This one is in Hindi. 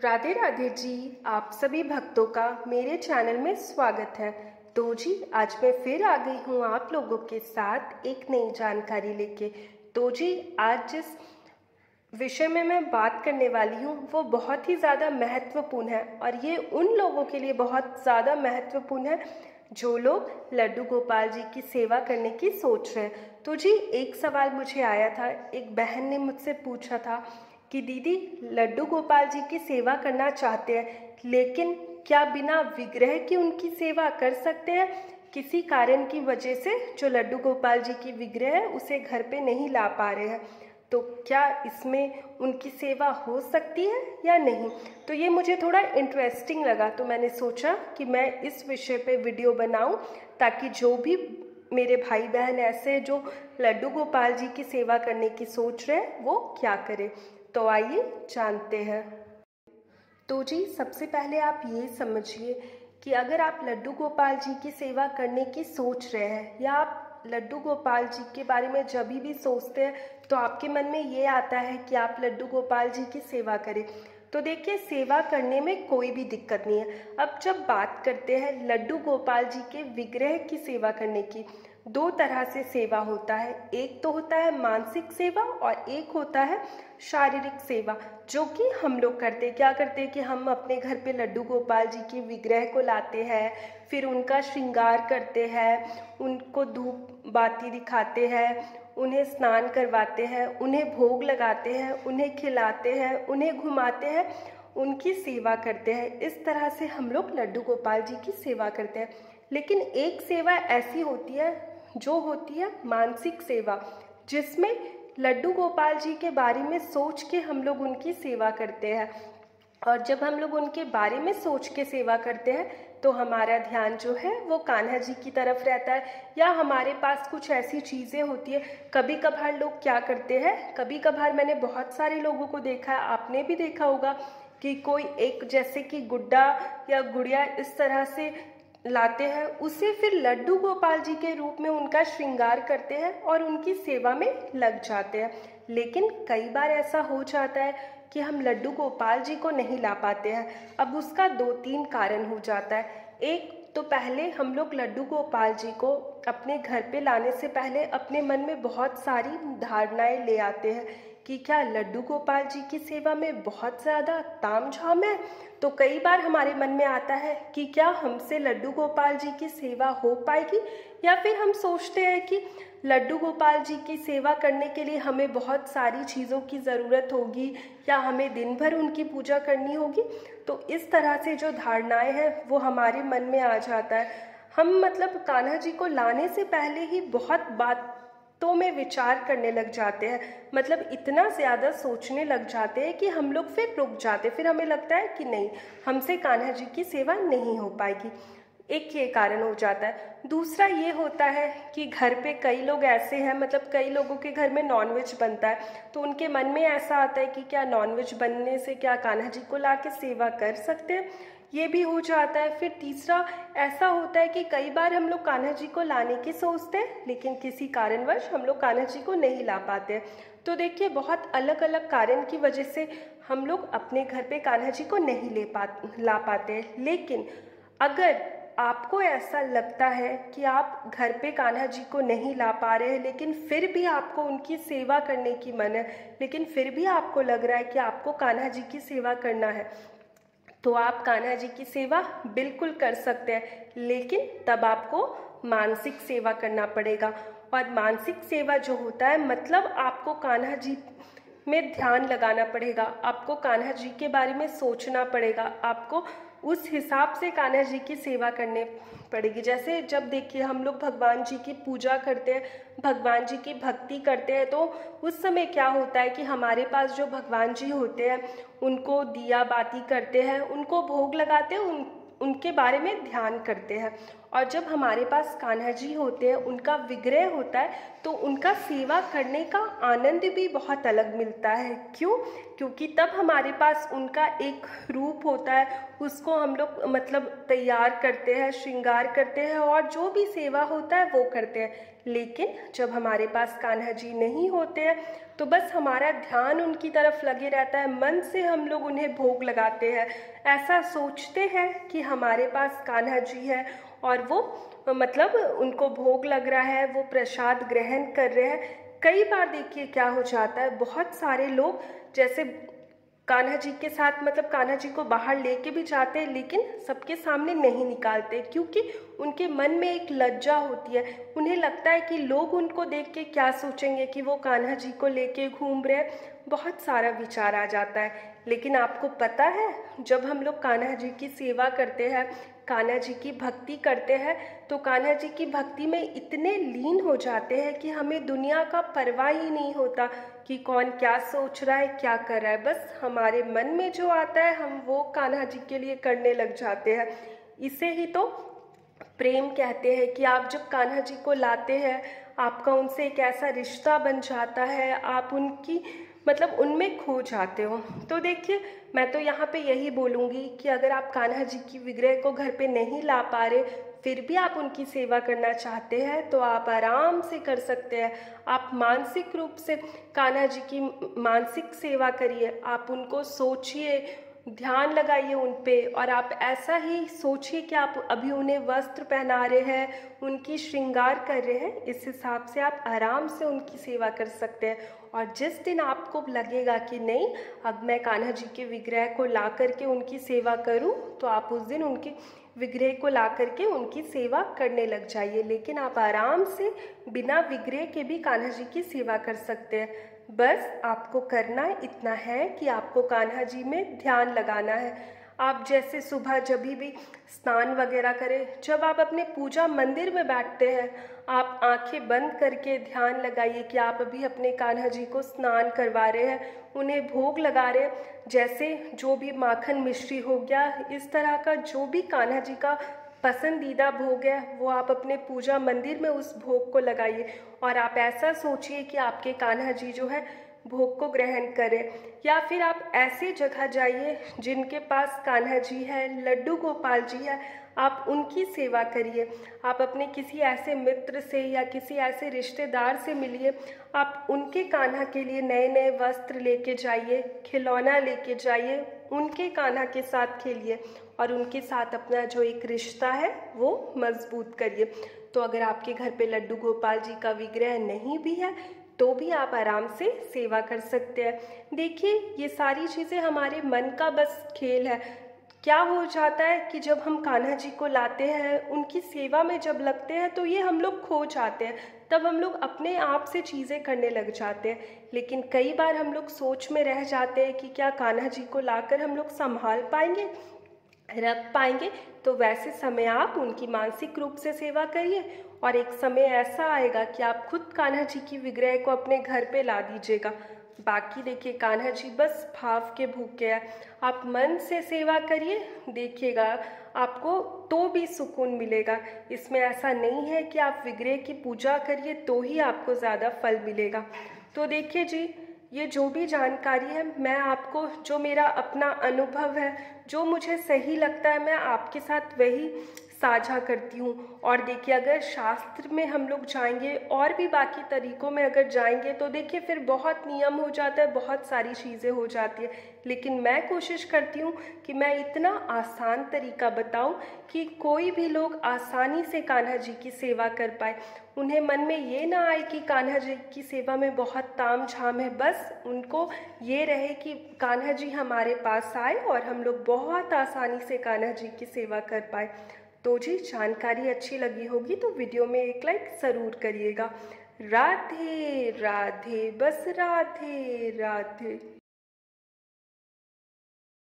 राधे राधे जी, आप सभी भक्तों का मेरे चैनल में स्वागत है। तो जी आज मैं फिर आ गई हूँ आप लोगों के साथ एक नई जानकारी लेके। तो जी आज जिस विषय में मैं बात करने वाली हूँ वो बहुत ही ज़्यादा महत्वपूर्ण है और ये उन लोगों के लिए बहुत ज़्यादा महत्वपूर्ण है जो लोग लड्डू गोपाल जी की सेवा करने की सोच रहे हैं। तो जी एक सवाल मुझे आया था, एक बहन ने मुझसे पूछा था कि दीदी लड्डू गोपाल जी की सेवा करना चाहते हैं लेकिन क्या बिना विग्रह के उनकी सेवा कर सकते हैं? किसी कारण की वजह से जो लड्डू गोपाल जी की विग्रह है उसे घर पे नहीं ला पा रहे हैं, तो क्या इसमें उनकी सेवा हो सकती है या नहीं? तो ये मुझे थोड़ा इंटरेस्टिंग लगा, तो मैंने सोचा कि मैं इस विषय पे वीडियो बनाऊं ताकि जो भी मेरे भाई बहन ऐसे जो लड्डू गोपाल जी की सेवा करने की सोच रहे हैं वो क्या करें। तो आइए जानते हैं। तो जी सबसे पहले आप ये समझिए कि अगर आप लड्डू गोपाल जी की सेवा करने की सोच रहे हैं या आप लड्डू गोपाल जी के बारे में जब भी सोचते हैं तो आपके मन में ये आता है कि आप लड्डू गोपाल जी की सेवा करें, तो देखिए सेवा करने में कोई भी दिक्कत नहीं है। अब जब बात करते हैं लड्डू गोपाल जी के विग्रह की सेवा करने की, दो तरह से सेवा होता है। एक तो होता है मानसिक सेवा और एक होता है शारीरिक सेवा, जो कि हम लोग करते हैं। क्या करते हैं कि हम अपने घर पे लड्डू गोपाल जी की विग्रह को लाते हैं, फिर उनका श्रृंगार करते हैं, उनको धूप बाती दिखाते हैं, उन्हें स्नान करवाते हैं, उन्हें भोग लगाते हैं, उन्हें खिलाते हैं, उन्हें घुमाते हैं, उनकी सेवा करते हैं। इस तरह से हम लोग लड्डू गोपाल जी की सेवा करते हैं। लेकिन एक सेवा ऐसी होती है जो होती है मानसिक सेवा, जिसमें लड्डू गोपाल जी के बारे में सोच के हम लोग उनकी सेवा करते हैं। और जब हम लोग उनके बारे में सोच के सेवा करते हैं तो हमारा ध्यान जो है वो कान्हा जी की तरफ रहता है, या हमारे पास कुछ ऐसी चीज़ें होती है। कभी कभार लोग क्या करते हैं, कभी कभार मैंने बहुत सारे लोगों को देखा है, आपने भी देखा होगा कि कोई एक जैसे कि गुड्डा या गुड़िया इस तरह से लाते हैं, उसे फिर लड्डू गोपाल जी के रूप में उनका श्रृंगार करते हैं और उनकी सेवा में लग जाते हैं। लेकिन कई बार ऐसा हो जाता है कि हम लड्डू गोपाल जी को नहीं ला पाते हैं। अब उसका दो तीन कारण हो जाता है। एक तो पहले हम लोग लड्डू गोपाल जी को अपने घर पे लाने से पहले अपने मन में बहुत सारी धारणाएं ले आते हैं कि क्या लड्डू गोपाल जी की सेवा में बहुत ज़्यादा तामझाम है। तो कई बार हमारे मन में आता है कि क्या हमसे लड्डू गोपाल जी की सेवा हो पाएगी, या फिर हम सोचते हैं कि लड्डू गोपाल जी की सेवा करने के लिए हमें बहुत सारी चीज़ों की ज़रूरत होगी या हमें दिन भर उनकी पूजा करनी होगी। तो इस तरह से जो धारणाएं हैं वो हमारे मन में आ जाता है। हम मतलब कान्हा जी को लाने से पहले ही बहुत बातों में विचार करने लग जाते हैं, मतलब इतना ज़्यादा सोचने लग जाते हैं कि हम लोग फिर रुक जाते, फिर हमें लगता है कि नहीं, हमसे कान्हा जी की सेवा नहीं हो पाएगी। एक ये कारण हो जाता है। दूसरा ये होता है कि घर पे कई लोग ऐसे हैं, मतलब कई लोगों के घर में नॉनवेज बनता है, तो उनके मन में ऐसा आता है कि क्या नॉनवेज बनने से क्या कान्हा जी को ला के सेवा कर सकते हैं, ये भी हो जाता है। फिर तीसरा ऐसा होता है कि कई बार हम लोग कान्हा जी को लाने की सोचते हैं लेकिन किसी कारणवश हम लोग कान्हा जी को नहीं ला पाते हैं। तो देखिए बहुत अलग अलग कारण की वजह से हम लोग अपने घर पे कान्हा जी को नहीं ला पाते हैं। लेकिन अगर आपको ऐसा लगता है कि आप घर पे कान्हा जी को नहीं ला पा रहे हैं लेकिन फिर भी आपको उनकी सेवा करने की मन है, लेकिन फिर भी आपको लग रहा है कि आपको कान्हा जी की सेवा करना है, तो आप कान्हा जी की सेवा बिल्कुल कर सकते हैं। लेकिन तब आपको मानसिक सेवा करना पड़ेगा। और मानसिक सेवा जो होता है मतलब आपको कान्हा जी में ध्यान लगाना पड़ेगा, आपको कान्हा जी के बारे में सोचना पड़ेगा, आपको उस हिसाब से कान्हा जी की सेवा करने पड़ेगी। जैसे जब देखिए हम लोग भगवान जी की पूजा करते हैं, भगवान जी की भक्ति करते हैं, तो उस समय क्या होता है कि हमारे पास जो भगवान जी होते हैं उनको दिया बाती करते हैं, उनको भोग लगाते हैं, उनके बारे में ध्यान करते हैं। और जब हमारे पास कान्हा जी होते हैं, उनका विग्रह होता है, तो उनका सेवा करने का आनंद भी बहुत अलग मिलता है। क्यों? क्योंकि तब हमारे पास उनका एक रूप होता है, उसको हम लोग मतलब तैयार करते हैं, श्रृंगार करते हैं और जो भी सेवा होता है वो करते हैं। लेकिन जब हमारे पास कान्हा जी नहीं होते हैं तो बस हमारा ध्यान उनकी तरफ लगे रहता है, मन से हम लोग उन्हें भोग लगाते हैं। ऐसा सोचते हैं कि हमारे पास कान्हा जी है और वो मतलब उनको भोग लग रहा है, वो प्रसाद ग्रहण कर रहे हैं। कई बार देखिए क्या हो जाता है, बहुत सारे लोग जैसे कान्हा जी के साथ मतलब कान्हा जी को बाहर लेके भी जाते हैं, लेकिन सबके सामने नहीं निकालते, क्योंकि उनके मन में एक लज्जा होती है। उन्हें लगता है कि लोग उनको देख के क्या सोचेंगे कि वो कान्हा जी को लेके घूम रहे हैं। बहुत सारा विचार आ जाता है। लेकिन आपको पता है, जब हम लोग कान्हा जी की सेवा करते हैं, कान्हा जी की भक्ति करते हैं, तो कान्हा जी की भक्ति में इतने लीन हो जाते हैं कि हमें दुनिया का परवाह ही नहीं होता कि कौन क्या सोच रहा है, क्या कर रहा है। बस हमारे मन में जो आता है हम वो कान्हा जी के लिए करने लग जाते हैं। इसे ही तो प्रेम कहते हैं कि आप जब कान्हा जी को लाते हैं, आपका उनसे एक ऐसा रिश्ता बन जाता है, आप उनकी मतलब उनमें खो जाते हो। तो देखिए, मैं तो यहाँ पे यही बोलूँगी कि अगर आप कान्हा जी की विग्रह को घर पे नहीं ला पा रहे, फिर भी आप उनकी सेवा करना चाहते हैं, तो आप आराम से कर सकते हैं। आप मानसिक रूप से कान्हा जी की मानसिक सेवा करिए, आप उनको सोचिए, ध्यान लगाइए उन पे, और आप ऐसा ही सोचिए कि आप अभी उन्हें वस्त्र पहना रहे हैं, उनकी श्रृंगार कर रहे हैं। इस हिसाब से आप आराम से उनकी सेवा कर सकते हैं। और जिस दिन आपको लगेगा कि नहीं, अब मैं कान्हा जी के विग्रह को ला करके उनकी सेवा करूं, तो आप उस दिन उनके विग्रह को ला करके उनकी सेवा करने लग जाइए। लेकिन आप आराम से बिना विग्रह के भी कान्हा जी की सेवा कर सकते हैं। बस आपको करना इतना है कि आपको कान्हा जी में ध्यान लगाना है। आप जैसे सुबह जब भी स्नान वगैरह करें, जब आप अपने पूजा मंदिर में बैठते हैं, आप आंखें बंद करके ध्यान लगाइए कि आप अभी अपने कान्हा जी को स्नान करवा रहे हैं, उन्हें भोग लगा रहे हैं। जैसे जो भी माखन मिश्री हो गया, इस तरह का जो भी कान्हा जी का पसंदीदा भोग है, वो आप अपने पूजा मंदिर में उस भोग को लगाइए। और आप ऐसा सोचिए कि आपके कान्हा जी जो है भोग को ग्रहण करें। या फिर आप ऐसी जगह जाइए जिनके पास कान्हा जी है, लड्डू गोपाल जी है, आप उनकी सेवा करिए। आप अपने किसी ऐसे मित्र से या किसी ऐसे रिश्तेदार से मिलिए, आप उनके कान्हा के लिए नए नए वस्त्र लेके जाइए, खिलौना लेके जाइए, उनके कान्हा के साथ खेलिए और उनके साथ अपना जो एक रिश्ता है वो मजबूत करिए। तो अगर आपके घर पे लड्डू गोपाल जी का विग्रह नहीं भी है, तो भी आप आराम से सेवा कर सकते हैं। देखिए, ये सारी चीज़ें हमारे मन का बस खेल है। क्या हो जाता है कि जब हम कान्हा जी को लाते हैं, उनकी सेवा में जब लगते हैं, तो ये हम लोग खो जाते हैं। तब हम लोग अपने आप से चीज़ें करने लग जाते हैं। लेकिन कई बार हम लोग सोच में रह जाते हैं कि क्या कान्हा जी को लाकर हम लोग संभाल पाएंगे, रख पाएंगे। तो वैसे समय आप उनकी मानसिक रूप से सेवा करिए, और एक समय ऐसा आएगा कि आप खुद कान्हा जी की विग्रह को अपने घर पे ला दीजिएगा। बाकी देखिए, कान्हा जी बस भाव के भूखे हैं। आप मन से सेवा करिए, देखिएगा आपको तो भी सुकून मिलेगा। इसमें ऐसा नहीं है कि आप विग्रह की पूजा करिए तो ही आपको ज़्यादा फल मिलेगा। तो देखिए जी, ये जो भी जानकारी है, मैं आपको जो मेरा अपना अनुभव है, जो मुझे सही लगता है, मैं आपके साथ वही साझा करती हूँ। और देखिए, अगर शास्त्र में हम लोग जाएंगे और भी बाकी तरीकों में अगर जाएंगे, तो देखिए फिर बहुत नियम हो जाता है, बहुत सारी चीज़ें हो जाती है। लेकिन मैं कोशिश करती हूँ कि मैं इतना आसान तरीका बताऊँ कि कोई भी लोग आसानी से कान्हा जी की सेवा कर पाए। उन्हें मन में ये ना आए कि कान्हा जी की सेवा में बहुत ताम झाम है। बस उनको ये रहे कि कान्हा जी हमारे पास आए और हम लोग बहुत आसानी से कान्हा जी की सेवा कर पाए। तो जी, जानकारी अच्छी लगी होगी तो वीडियो में एक लाइक ज़रूर करिएगा। राधे राधे, बस राधे राधे।